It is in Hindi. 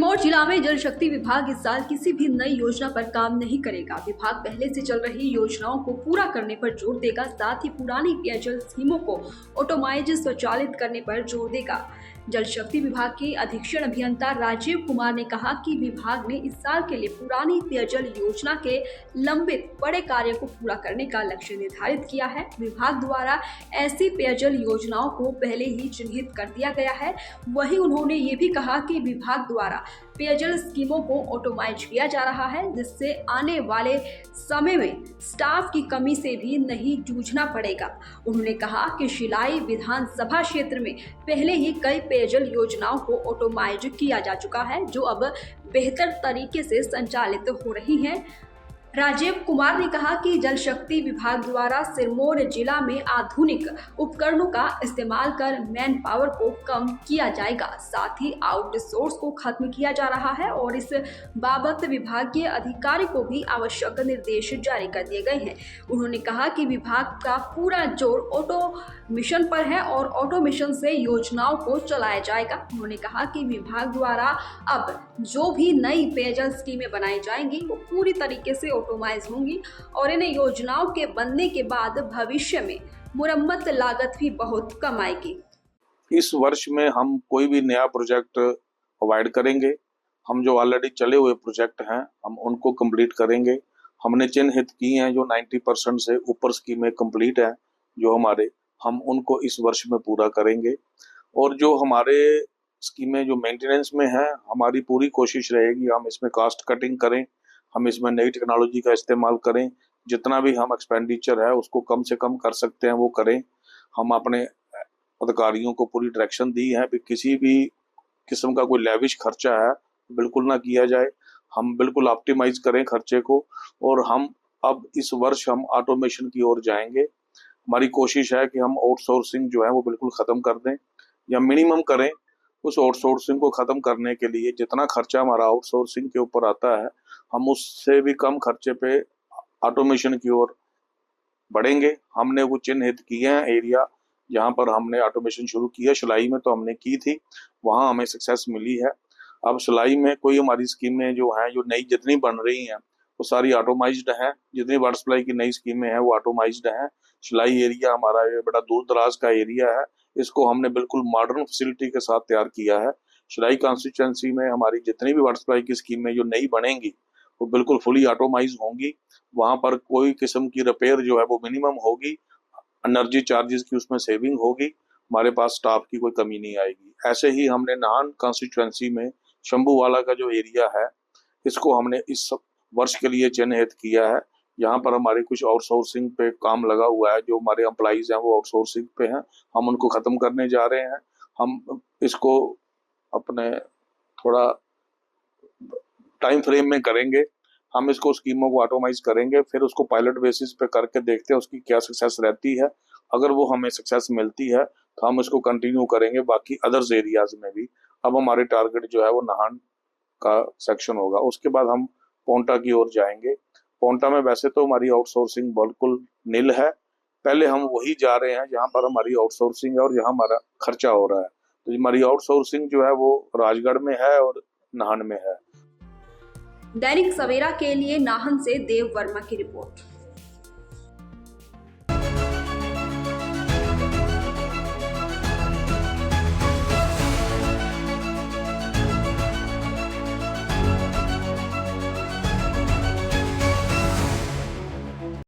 सिरमौर जिला में जल शक्ति विभाग इस साल किसी भी नई योजना पर काम नहीं करेगा। विभाग पहले से चल रही योजनाओं को पूरा करने पर जोर देगा, साथ ही पुरानी पेयजल स्कीमों को ऑटोमाइज स्वचालित करने पर जोर देगा। जल शक्ति विभाग के अधीक्षण अभियंता राजीव कुमार ने कहा कि विभाग ने इस साल के लिए पुरानी पेयजल योजना के लंबित बड़े कार्य को पूरा करने का लक्ष्य निर्धारित किया है। विभाग द्वारा ऐसी पेयजल योजनाओं को पहले ही चिन्हित कर दिया गया है। वहीं उन्होंने ये भी कहा कि विभाग द्वारा पेयजल स्कीमों को ऑटोमाइज किया जा रहा है, जिससे आने वाले समय में स्टाफ की कमी से भी नहीं जूझना पड़ेगा। उन्होंने कहा कि शिलाई विधानसभा क्षेत्र में पहले ही कई पेयजल योजनाओं को ऑटोमाइज किया जा चुका है, जो अब बेहतर तरीके से संचालित हो रही हैं। राजीव कुमार ने कहा कि जल शक्ति विभाग द्वारा सिरमौर जिला में आधुनिक उपकरणों का इस्तेमाल कर मैन पावर को कम किया जाएगा, साथ ही आउटसोर्स को खत्म किया जा रहा है और इस बाबत विभागीय अधिकारी को भी आवश्यक निर्देश जारी कर दिए गए हैं। उन्होंने कहा कि विभाग का पूरा जोर ऑटोमेशन पर है और ऑटोमेशन से योजनाओं को चलाया जाएगा। उन्होंने कहा कि विभाग द्वारा अब जो भी नई पेयजल स्कीमें बनाई जाएंगी वो पूरी तरीके से ऑटोमाइज होंगी और इन योजनाओं के बनने के बाद भविष्य में मुरम्मत लागत भी बहुत कम आएगी। इस वर्ष में हम कोई भी नया प्रोजेक्ट अवॉइड करेंगे। हम जो ऑलरेडी चले हुए प्रोजेक्ट हैं हम उनको कंप्लीट करेंगे। हमने चिन्हित की हैं जो 90% से ऊपर स्कीमें कंप्लीट हैं जो हमारे, हम उनको इस वर्ष में पूरा करेंगे। और जो हमारे स्कीमें जो मेंटेनेंस में हैं, हमारी पूरी कोशिश रहेगी हम इसमें कास्ट कटिंग करें, हम इसमें नई टेक्नोलॉजी का इस्तेमाल करें। जितना भी हम एक्सपेंडिचर है उसको कम से कम कर सकते हैं वो करें। हम अपने अधिकारियों को पूरी डायरेक्शन दी है कि किसी भी किस्म का कोई लेविश खर्चा है बिल्कुल ना किया जाए। हम बिल्कुल ऑप्टिमाइज करें खर्चे को और हम अब इस वर्ष हम ऑटोमेशन की ओर जाएंगे। हमारी कोशिश है कि हम आउटसोर्सिंग जो है वो बिल्कुल ख़त्म कर दें या मिनिमम करें। उस आउटसोर्सिंग को ख़त्म करने के लिए जितना खर्चा हमारा आउटसोर्सिंग के ऊपर आता है हम उससे भी कम खर्चे पे ऑटोमेशन की ओर बढ़ेंगे। हमने वो चिन्हित किए हैं एरिया जहाँ पर हमने ऑटोमेशन शुरू की है। सिलाई में तो हमने की थी, वहाँ हमें सक्सेस मिली है। अब सिलाई में कोई हमारी स्कीमें जो हैं जो नई जितनी बन रही हैं वो सारी ऑटोमाइज्ड हैं। जितनी वाटर सप्लाई की नई स्कीमें हैं वो ऑटोमाइज्ड हैं। सिलाई एरिया हमारा ये बड़ा दूर दराज का एरिया है, इसको हमने बिल्कुल मॉडर्न फैसिलिटी के साथ तैयार किया है। सिलाई कॉन्स्टिट्यूएंसी में हमारी जितनी भी वाटर सप्लाई की स्कीमें जो नई बनेंगी वो बिल्कुल फुली ऑटोमाइज होंगी। वहाँ पर कोई किस्म की रिपेयर जो है वो मिनिमम होगी, एनर्जी चार्जेस की उसमें सेविंग होगी, हमारे पास स्टाफ की कोई कमी नहीं आएगी। ऐसे ही हमने नाहन कॉन्स्टिट्यूएंसी में शंभूवाला का जो एरिया है इसको हमने इस वर्ष के लिए चिन्हित किया है। यहाँ पर हमारे कुछ आउटसोर्सिंग पे काम लगा हुआ है, जो हमारे एम्प्लॉइज हैं वो आउटसोर्सिंग पे हैं, हम उनको ख़त्म करने जा रहे हैं। हम इसको अपने थोड़ा टाइम फ्रेम में करेंगे। हम इसको स्कीमों को ऑटोमाइज करेंगे, फिर उसको पायलट बेसिस पे करके देखते हैं उसकी क्या सक्सेस रहती है। अगर वो हमें सक्सेस मिलती है तो हम इसको कंटिन्यू करेंगे बाकी अदर्स एरियाज में भी। अब हमारे टारगेट जो है वो नाहन का सेक्शन होगा, उसके बाद हम पोंटा की ओर जाएंगे। पोंटा में वैसे तो हमारी आउटसोर्सिंग बिल्कुल निल है, पहले हम वही जा रहे हैं जहाँ पर हमारी आउटसोर्सिंग है और जहाँ हमारा खर्चा हो रहा है। तो हमारी आउटसोर्सिंग जो है वो राजगढ़ में है और नाहन में है। दैनिक सवेरा के लिए नाहन से देव वर्मा की रिपोर्ट।